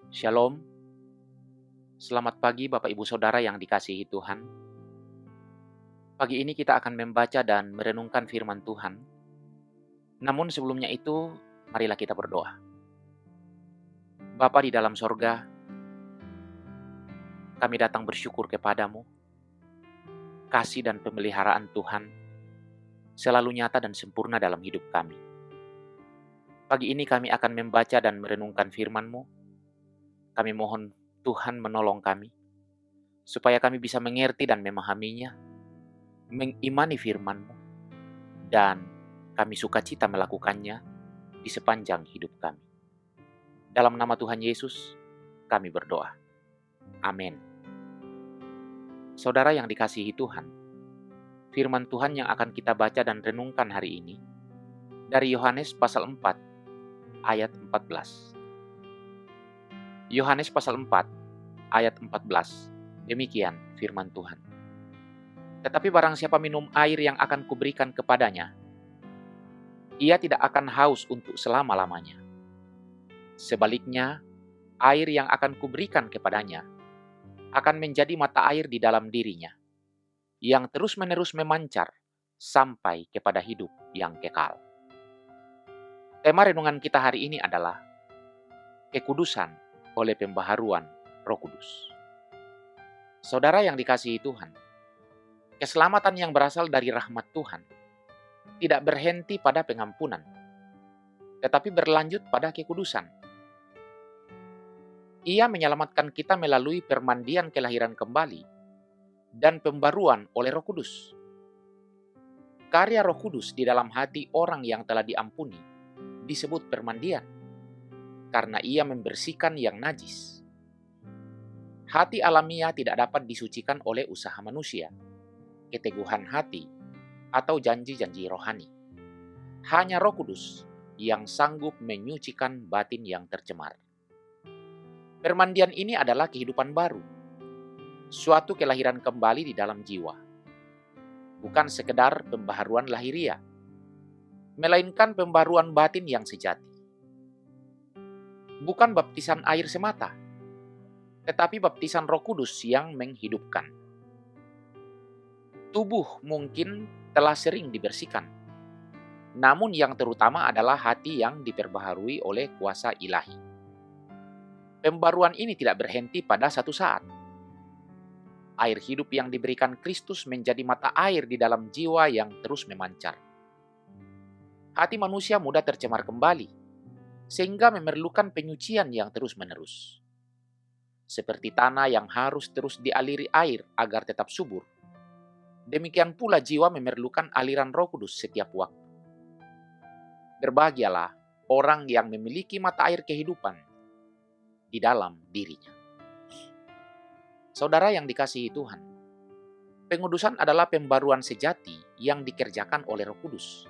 Shalom, selamat pagi Bapak Ibu Saudara yang dikasihi Tuhan. Pagi ini kita akan membaca dan merenungkan firman Tuhan. Namun sebelumnya itu, marilah kita berdoa. Bapa di dalam sorga, kami datang bersyukur kepadamu. Kasih dan pemeliharaan Tuhan selalu nyata dan sempurna dalam hidup kami. Pagi ini kami akan membaca dan merenungkan firman-Mu. Kami mohon Tuhan menolong kami, supaya kami bisa mengerti dan memahaminya, mengimani firman-Mu, dan kami sukacita melakukannya di sepanjang hidup kami. Dalam nama Tuhan Yesus, kami berdoa. Amin. Saudara yang dikasihi Tuhan, firman Tuhan yang akan kita baca dan renungkan hari ini dari Yohanes pasal 4 ayat 14. Yohanes pasal 4 ayat 14. Demikian firman Tuhan. Tetapi barang siapa minum air yang akan kuberikan kepadanya, ia tidak akan haus untuk selama-lamanya. Sebaliknya, air yang akan kuberikan kepadanya akan menjadi mata air di dalam dirinya, yang terus-menerus memancar sampai kepada hidup yang kekal. Tema renungan kita hari ini adalah kekudusan oleh pembaharuan Roh Kudus. Saudara yang dikasihi Tuhan, keselamatan yang berasal dari rahmat Tuhan tidak berhenti pada pengampunan, tetapi berlanjut pada kekudusan. Ia menyelamatkan kita melalui permandian kelahiran kembali dan pembaruan oleh Roh Kudus. Karya Roh Kudus di dalam hati orang yang telah diampuni disebut permandian, karena ia membersihkan yang najis. Hati alamiah tidak dapat disucikan oleh usaha manusia, keteguhan hati, atau janji-janji rohani. Hanya Roh Kudus yang sanggup menyucikan batin yang tercemar. Permandian ini adalah kehidupan baru, suatu kelahiran kembali di dalam jiwa. Bukan sekedar pembaharuan lahiriah, melainkan pembaruan batin yang sejati. Bukan baptisan air semata, tetapi baptisan Roh Kudus yang menghidupkan. Tubuh mungkin telah sering dibersihkan, namun yang terutama adalah hati yang diperbaharui oleh kuasa ilahi. Pembaruan ini tidak berhenti pada satu saat. Air hidup yang diberikan Kristus menjadi mata air di dalam jiwa yang terus memancar. Hati manusia mudah tercemar kembali, sehingga memerlukan penyucian yang terus-menerus. Seperti tanah yang harus terus dialiri air agar tetap subur, demikian pula jiwa memerlukan aliran Roh Kudus setiap waktu. Berbahagialah orang yang memiliki mata air kehidupan di dalam dirinya. Saudara yang dikasihi Tuhan, pengudusan adalah pembaruan sejati yang dikerjakan oleh Roh Kudus.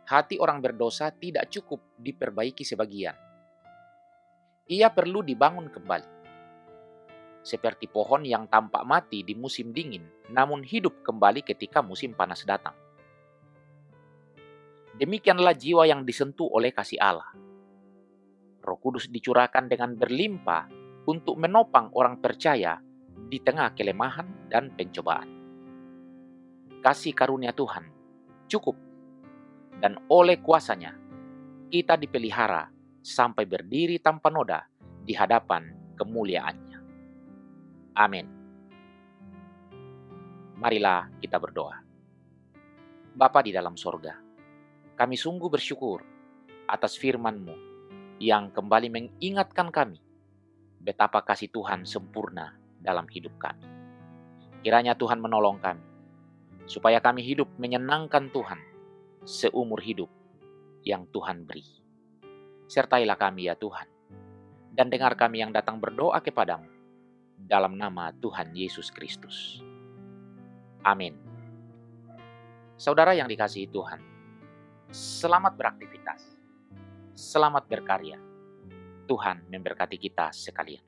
Hati orang berdosa tidak cukup diperbaiki sebagian. Ia perlu dibangun kembali. Seperti pohon yang tampak mati di musim dingin, namun hidup kembali ketika musim panas datang. Demikianlah jiwa yang disentuh oleh kasih Allah. Roh Kudus dicurahkan dengan berlimpah untuk menopang orang percaya di tengah kelemahan dan pencobaan. Kasih karunia Tuhan cukup, dan oleh kuasanya kita dipelihara sampai berdiri tanpa noda di hadapan kemuliaannya. Amin. Marilah kita berdoa. Bapa di dalam sorga, kami sungguh bersyukur atas firman-Mu yang kembali mengingatkan kami betapa kasih Tuhan sempurna dalam hidup kami. Kiranya Tuhan menolong kami, supaya kami hidup menyenangkan Tuhan seumur hidup yang Tuhan beri. Sertailah kami ya Tuhan, dan dengar kami yang datang berdoa kepadamu, dalam nama Tuhan Yesus Kristus. Amin. Saudara yang dikasihi Tuhan, selamat beraktivitas. Selamat berkarya. Tuhan memberkati kita sekalian.